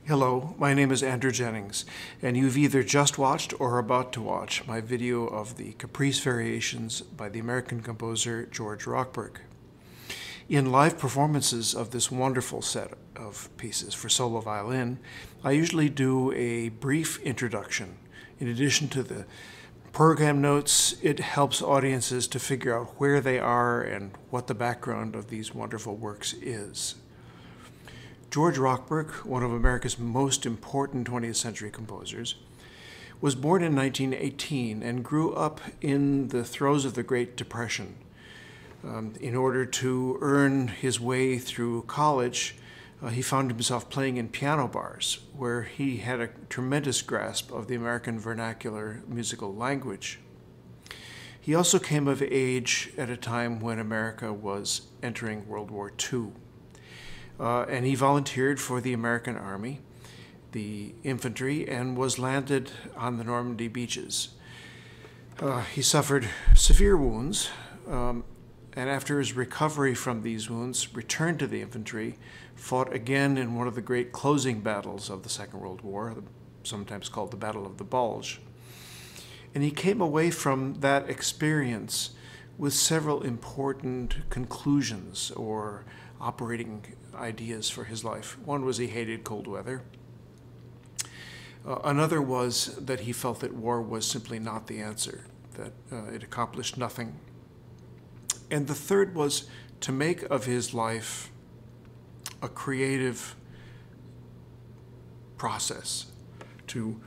Hello, my name is Andrew Jennings, and you've either just watched or are about to watch my video of the Caprice Variations by the American composer George Rochberg. In live performances of this wonderful set of pieces for solo violin, I usually do a brief introduction. In addition to the program notes, it helps audiences to figure out where they are and what the background of these wonderful works is. George Rochberg, one of America's most important 20th century composers, was born in 1918 and grew up in the throes of the Great Depression. In order to earn his way through college, he found himself playing in piano bars, where he had a tremendous grasp of the American vernacular musical language. He also came of age at a time when America was entering World War II. And he volunteered for the American Army, the infantry, and was landed on the Normandy beaches. He suffered severe wounds, and after his recovery from these wounds, returned to the infantry, fought again in one of the great closing battles of the Second World War, sometimes called the Battle of the Bulge. And he came away from that experience with several important conclusions or operating ideas for his life. One was he hated cold weather. Another was that he felt that war was simply not the answer, that it accomplished nothing. And the third was to make of his life a creative process, to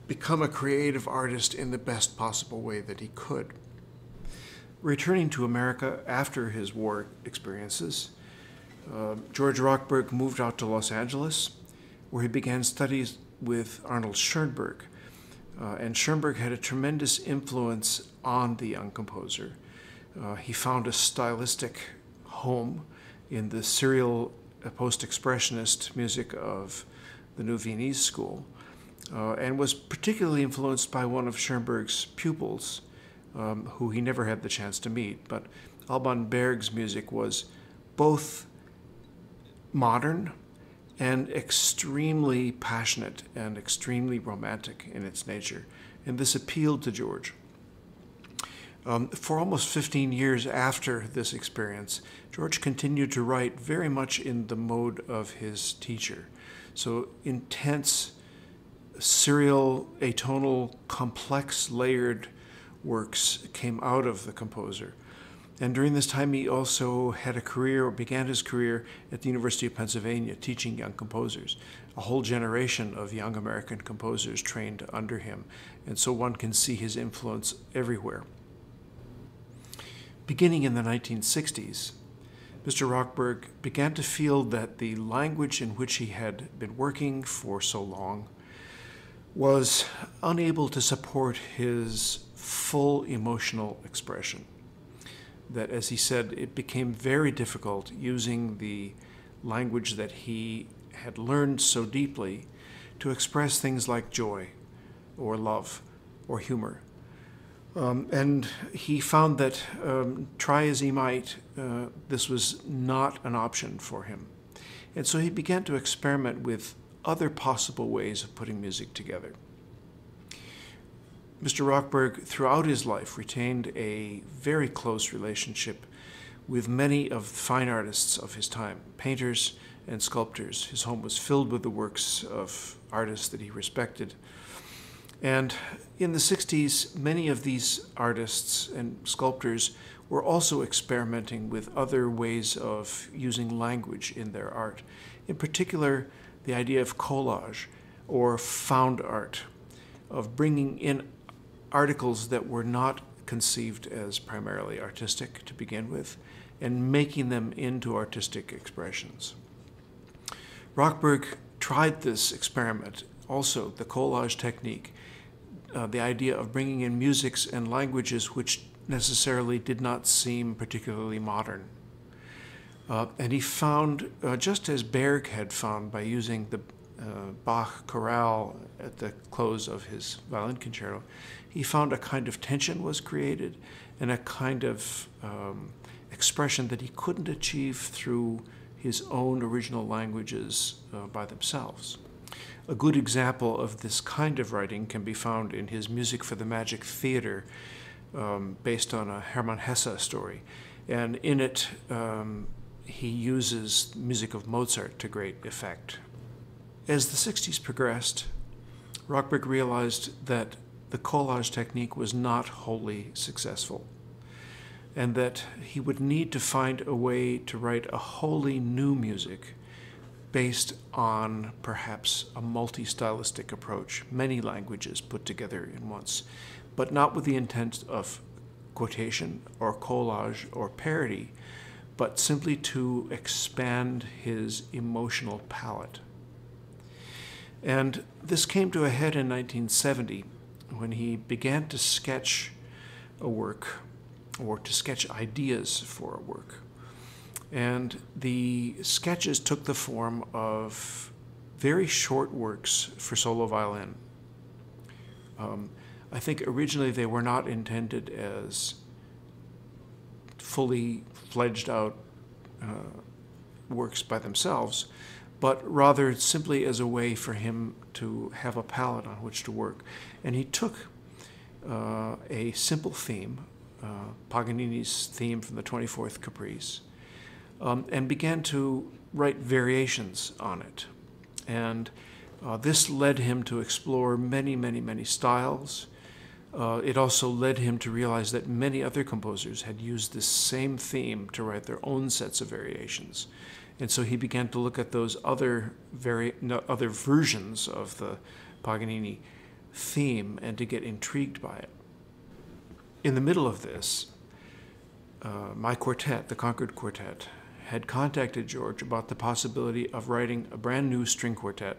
become a creative artist in the best possible way that he could. Returning to America after his war experiences, George Rochberg moved out to Los Angeles, where he began studies with Arnold Schoenberg. And Schoenberg had a tremendous influence on the young composer. He found a stylistic home in the serial post-expressionist music of the New Viennese school, and was particularly influenced by one of Schoenberg's pupils, who he never had the chance to meet. But Alban Berg's music was both modern and extremely passionate and extremely romantic in its nature. And this appealed to George. For almost 15 years after this experience, George continued to write very much in the mode of his teacher. So intense, serial, atonal, complex, layered works came out of the composer. And during this time, he also had a career, or began his career, at the University of Pennsylvania, teaching young composers. A whole generation of young American composers trained under him, and so one can see his influence everywhere. Beginning in the 1960s, Mr. Rochberg began to feel that the language in which he had been working for so long was unable to support his full emotional expression. That, as he said, it became very difficult using the language that he had learned so deeply to express things like joy or love or humor. And he found that, try as he might, this was not an option for him. And so he began to experiment with other possible ways of putting music together. Mr. Rochberg, throughout his life, retained a very close relationship with many of the fine artists of his time, painters and sculptors. His home was filled with the works of artists that he respected. And in the 60s, many of these artists and sculptors were also experimenting with other ways of using language in their art. In particular, the idea of collage, or found art, of bringing in articles that were not conceived as primarily artistic to begin with, and making them into artistic expressions. Rochberg tried this experiment, also the collage technique, the idea of bringing in musics and languages which necessarily did not seem particularly modern. And he found, just as Berg had found by using the Bach chorale at the close of his violin concerto, he found a kind of tension was created and a kind of expression that he couldn't achieve through his own original languages by themselves. A good example of this kind of writing can be found in his Music for the Magic Theater, based on a Hermann Hesse story. And in it, he uses music of Mozart to great effect. As the 60s progressed, Rochberg realized that the collage technique was not wholly successful, and that he would need to find a way to write a wholly new music based on perhaps a multi-stylistic approach, many languages put together in once, but not with the intent of quotation or collage or parody, but simply to expand his emotional palette. And this came to a head in 1970 when he began to sketch a work, or to sketch ideas for a work. And the sketches took the form of very short works for solo violin. I think originally they were not intended as fully fledged out works by themselves, but rather simply as a way for him to have a palette on which to work. And he took a simple theme, Paganini's theme from the 24th Caprice, and began to write variations on it. And this led him to explore many, many, many styles. It also led him to realize that many other composers had used this same theme to write their own sets of variations. And so he began to look at those other versions of the Paganini theme and to get intrigued by it. In the middle of this, my quartet, the Concord Quartet, had contacted George about the possibility of writing a brand new string quartet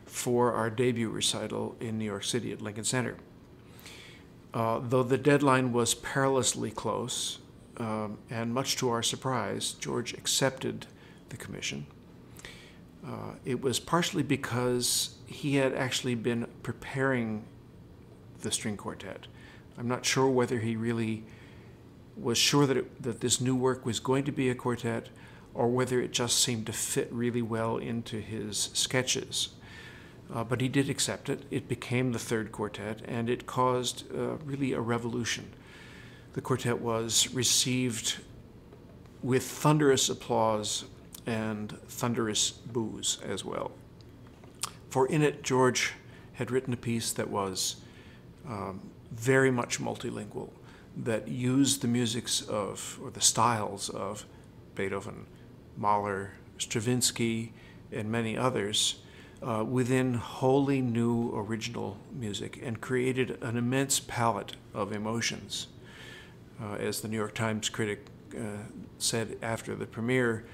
for our debut recital in New York City at Lincoln Center. Though the deadline was perilously close, and much to our surprise, George accepted the commission. It was partially because he had actually been preparing the string quartet. I'm not sure whether he really was sure that this new work was going to be a quartet, or whether it just seemed to fit really well into his sketches. But he did accept it. It became the third quartet, and it caused really a revolution. The quartet was received with thunderous applause and thunderous boos as well. For in it, George had written a piece that was very much multilingual, that used the musics of, or the styles of, Beethoven, Mahler, Stravinsky, and many others within wholly new original music, and created an immense palette of emotions. As the New York Times critic said after the premiere,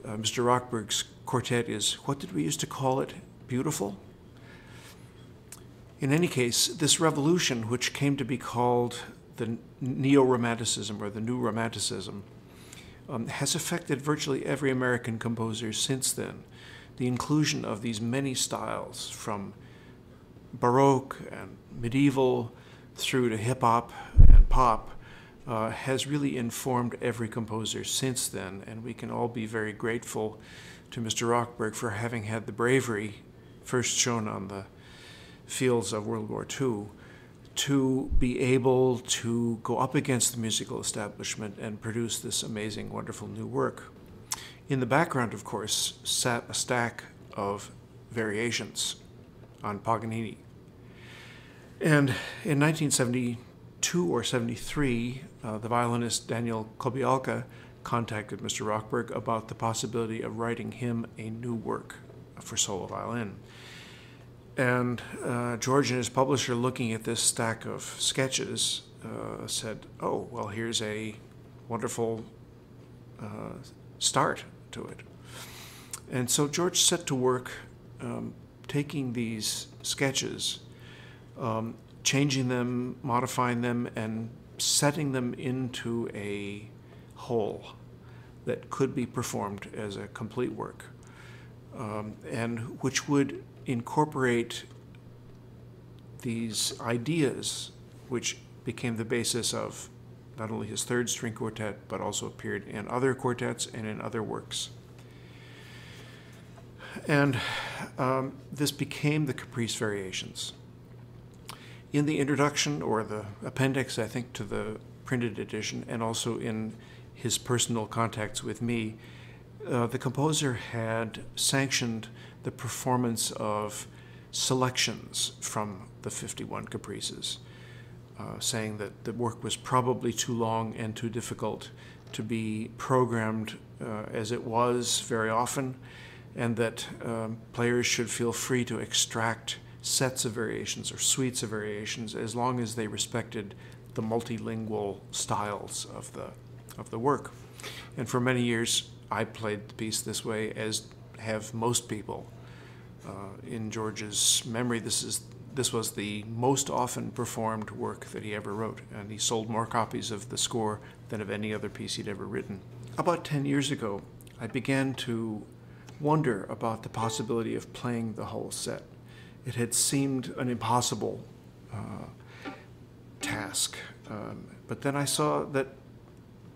Mr. Rochberg's quartet is, what did we used to call it, beautiful? In any case, this revolution, which came to be called the Neo-Romanticism or the New Romanticism, has affected virtually every American composer since then. The inclusion of these many styles, from Baroque and medieval through to hip-hop and pop, has really informed every composer since then, and we can all be very grateful to Mr. Rochberg for having had the bravery, first shown on the fields of World War II, to be able to go up against the musical establishment and produce this amazing, wonderful new work. In the background, of course, sat a stack of variations on Paganini. And in 1972 or 73, the violinist Daniel Kobialka contacted Mr. Rochberg about the possibility of writing him a new work for solo violin. And George and his publisher, looking at this stack of sketches, said, oh, well, here's a wonderful start to it. And so George set to work taking these sketches, changing them, modifying them, and setting them into a whole that could be performed as a complete work, and which would incorporate these ideas which became the basis of not only his third string quartet, but also appeared in other quartets and in other works. And this became the Caprice Variations. In the introduction, or the appendix, I think, to the printed edition, and also in his personal contacts with me, the composer had sanctioned the performance of selections from the 51 Caprices, saying that the work was probably too long and too difficult to be programmed as it was very often, and that players should feel free to extract sets of variations or suites of variations as long as they respected the multilingual styles of the work. And for many years, I played the piece this way, as have most people. In George's memory, this was the most often performed work that he ever wrote, and he sold more copies of the score than of any other piece he'd ever written. About 10 years ago, I began to wonder about the possibility of playing the whole set. It had seemed an impossible task, but then I saw that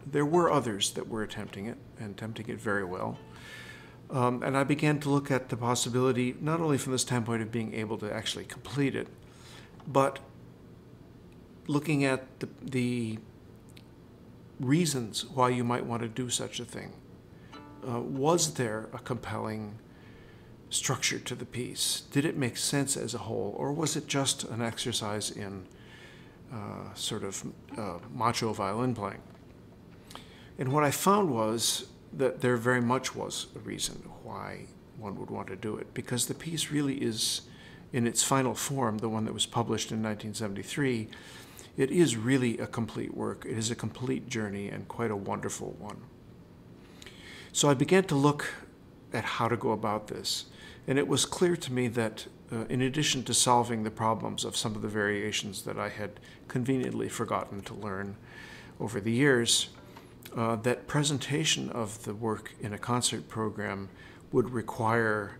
there were others that were attempting it, and attempting it very well. And I began to look at the possibility, not only from the standpoint of being able to actually complete it, but looking at the reasons why you might want to do such a thing. Was there a compelling structure to the piece? Did it make sense as a whole, or was it just an exercise in sort of macho violin playing? And what I found was that there very much was a reason why one would want to do it, because the piece really is, in its final form, the one that was published in 1973, it is really a complete work. It is a complete journey, and quite a wonderful one. So I began to look at how to go about this, and it was clear to me that in addition to solving the problems of some of the variations that I had conveniently forgotten to learn over the years, that presentation of the work in a concert program would require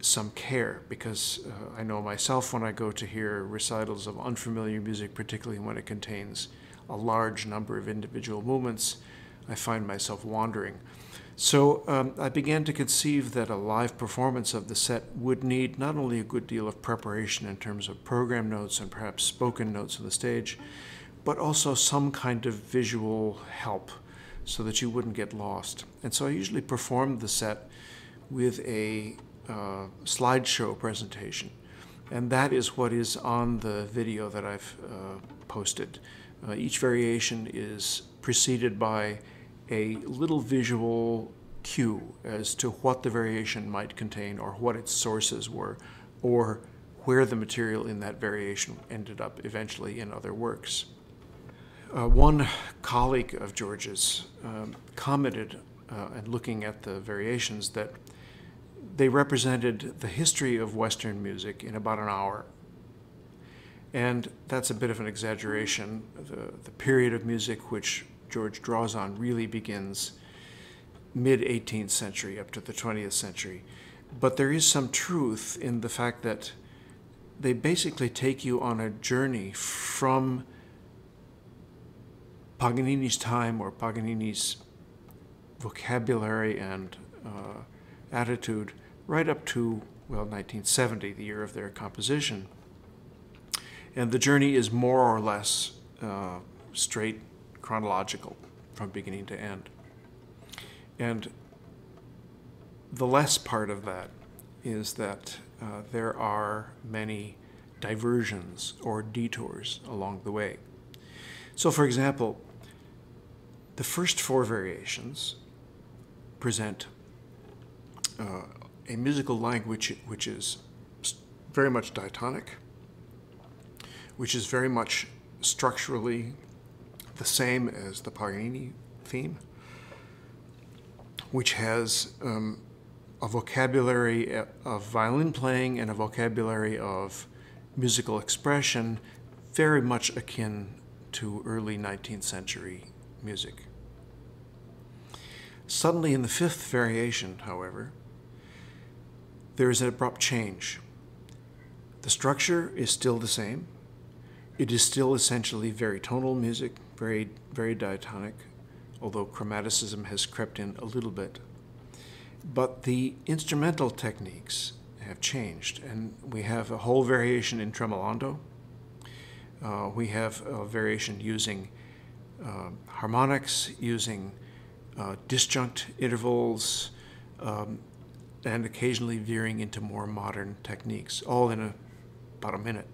some care, because I know myself, when I go to hear recitals of unfamiliar music, particularly when it contains a large number of individual movements, I find myself wandering. So I began to conceive that a live performance of the set would need not only a good deal of preparation in terms of program notes and perhaps spoken notes on the stage, but also some kind of visual help so that you wouldn't get lost. And so I usually performed the set with a slideshow presentation. And that is what is on the video that I've posted. Each variation is preceded by a little visual cue as to what the variation might contain, or what its sources were, or where the material in that variation ended up eventually in other works. One colleague of George's commented, in looking at the variations, that they represented the history of Western music in about an hour. And that's a bit of an exaggeration. The period of music which George draws on really begins mid-18th century up to the 20th century. But there is some truth in the fact that they basically take you on a journey from Paganini's time, or Paganini's vocabulary and attitude, right up to, well, 1970, the year of their composition. And the journey is more or less straight chronological from beginning to end. And the less part of that is that there are many diversions or detours along the way. So, for example, the first four variations present a musical language which is very much diatonic, which is very much structurally the same as the Paganini theme, which has a vocabulary of violin playing and a vocabulary of musical expression very much akin to early 19th century music. Suddenly, in the fifth variation, however, there is an abrupt change. The structure is still the same. It is still essentially very tonal music, very diatonic, although chromaticism has crept in a little bit. But the instrumental techniques have changed, and we have a whole variation in tremolando. We have a variation using harmonics, using disjunct intervals, and occasionally veering into more modern techniques, all in about a minute.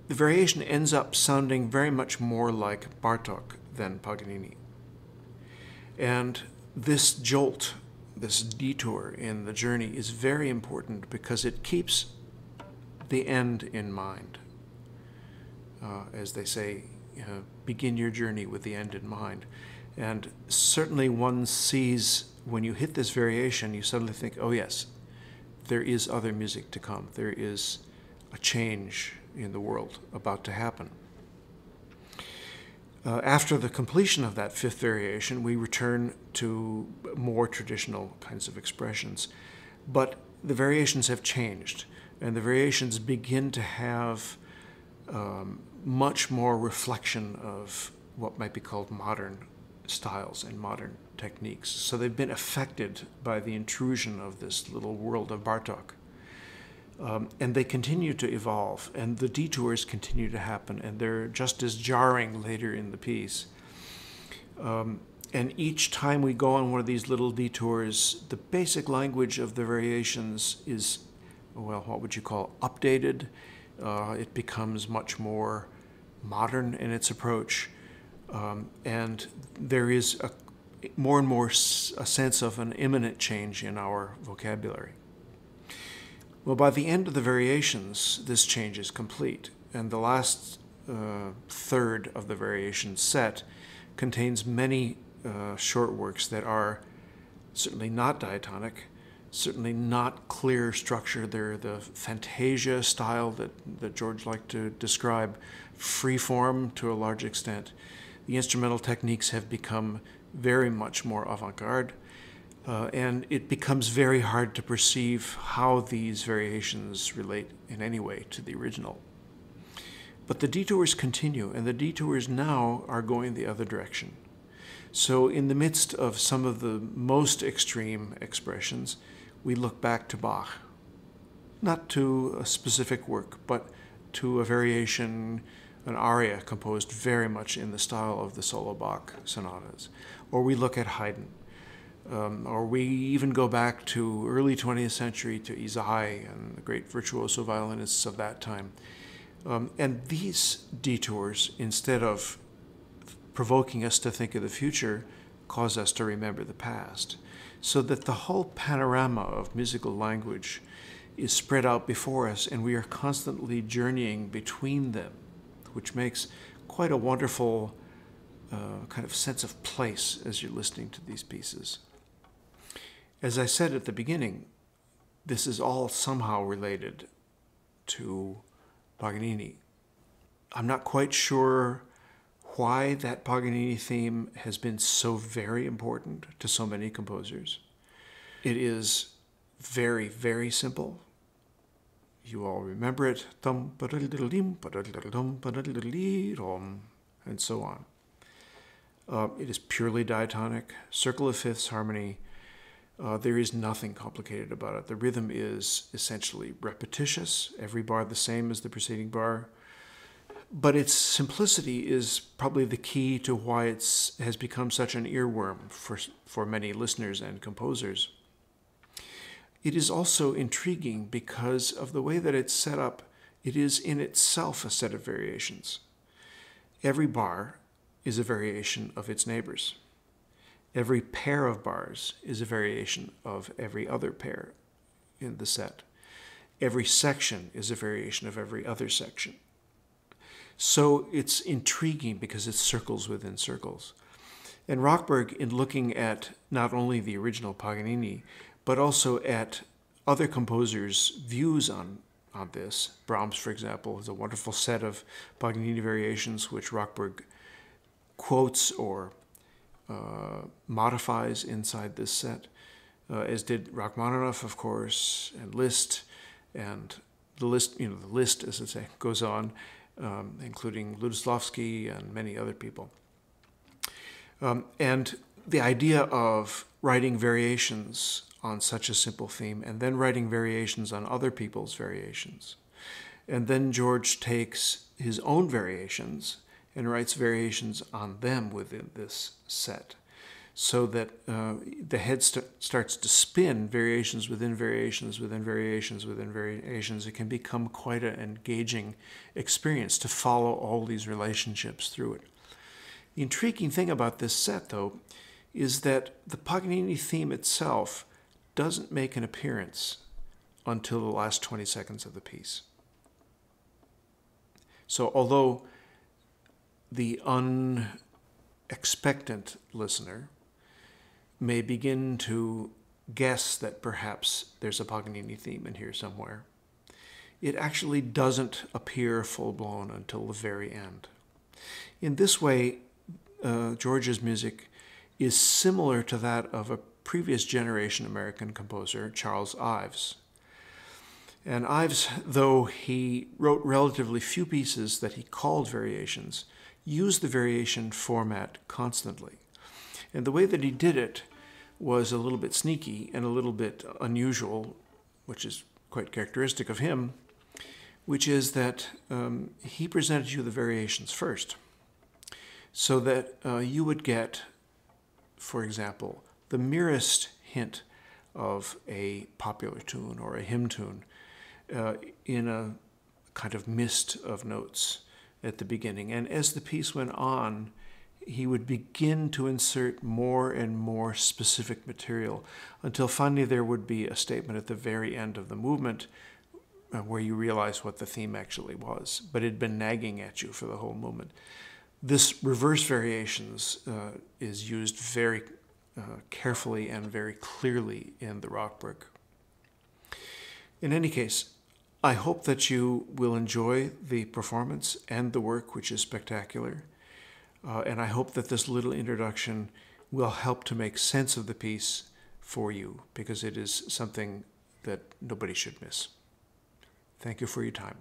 The variation ends up sounding very much more like Bartók than Paganini. And this jolt, this detour in the journey is very important because it keeps the end in mind. As they say, begin your journey with the end in mind. And certainly one sees, when you hit this variation, you suddenly think, oh yes, there is other music to come. There is a change in the world about to happen. After the completion of that fifth variation, we return to more traditional kinds of expressions. But the variations have changed, and the variations begin to have much more reflection of what might be called modern styles and modern techniques. So they've been affected by the intrusion of this little world of Bartók. And they continue to evolve, and the detours continue to happen, and they're just as jarring later in the piece. And each time we go on one of these little detours, the basic language of the variations is, well, what would you call updated? It becomes much more modern in its approach, and there is more and more a sense of an imminent change in our vocabulary. Well, by the end of the variations, this change is complete, and the last third of the variation set contains many short works that are certainly not diatonic, certainly not clear structure. They're the fantasia style that George liked to describe, free form to a large extent. The instrumental techniques have become very much more avant-garde. And it becomes very hard to perceive how these variations relate in any way to the original. But the detours continue, and the detours now are going the other direction. So in the midst of some of the most extreme expressions, we look back to Bach, not to a specific work, but to a variation, an aria composed very much in the style of the solo Bach sonatas. Or we look at Haydn. Or we even go back to early 20th century to Isai and the great virtuoso violinists of that time. And these detours, instead of provoking us to think of the future, cause us to remember the past. So that the whole panorama of musical language is spread out before us, and we are constantly journeying between them, which makes quite a wonderful kind of sense of place as you're listening to these pieces. As I said at the beginning, this is all somehow related to Paganini. I'm not quite sure why that Paganini theme has been so very important to so many composers. It is very, very simple. You all remember it, and so on. It is purely diatonic, circle of fifths harmony. There is nothing complicated about it. The rhythm is essentially repetitious, every bar the same as the preceding bar. But its simplicity is probably the key to why it has become such an earworm for many listeners and composers. It is also intriguing because of the way that it's set up. It is in itself a set of variations. Every bar is a variation of its neighbors. Every pair of bars is a variation of every other pair in the set. Every section is a variation of every other section. So it's intriguing because it's circles within circles. And Rochberg, in looking at not only the original Paganini, but also at other composers' views on this, Brahms, for example, has a wonderful set of Paganini variations which Rochberg quotes or modifies inside this set, as did Rachmaninoff, of course, and Liszt, and the list, as I say, goes on, including Lutoslawski and many other people. And the idea of writing variations on such a simple theme and then writing variations on other people's variations. And then George takes his own variations and writes variations on them within this set, so that the head starts to spin variations within variations within variations within variations. It can become quite an engaging experience to follow all these relationships through it. The intriguing thing about this set, though, is that the Paganini theme itself doesn't make an appearance until the last 20 seconds of the piece. So although the unexpectant listener may begin to guess that perhaps there's a Paganini theme in here somewhere, it actually doesn't appear full-blown until the very end. In this way, George's music is similar to that of a previous generation American composer, Charles Ives. And Ives, though he wrote relatively few pieces that he called variations, used the variation format constantly. And the way that he did it was a little bit sneaky and a little bit unusual, which is quite characteristic of him, which is that he presented you the variations first, so that you would get, for example, the merest hint of a popular tune or a hymn tune in a kind of mist of notes at the beginning. And as the piece went on, he would begin to insert more and more specific material until finally there would be a statement at the very end of the movement where you realize what the theme actually was, but it had been nagging at you for the whole movement. This reverse variations is used very carefully and very clearly in the Rochberg. In any case, I hope that you will enjoy the performance and the work, which is spectacular. And I hope that this little introduction will help to make sense of the piece for you, because it is something that nobody should miss. Thank you for your time.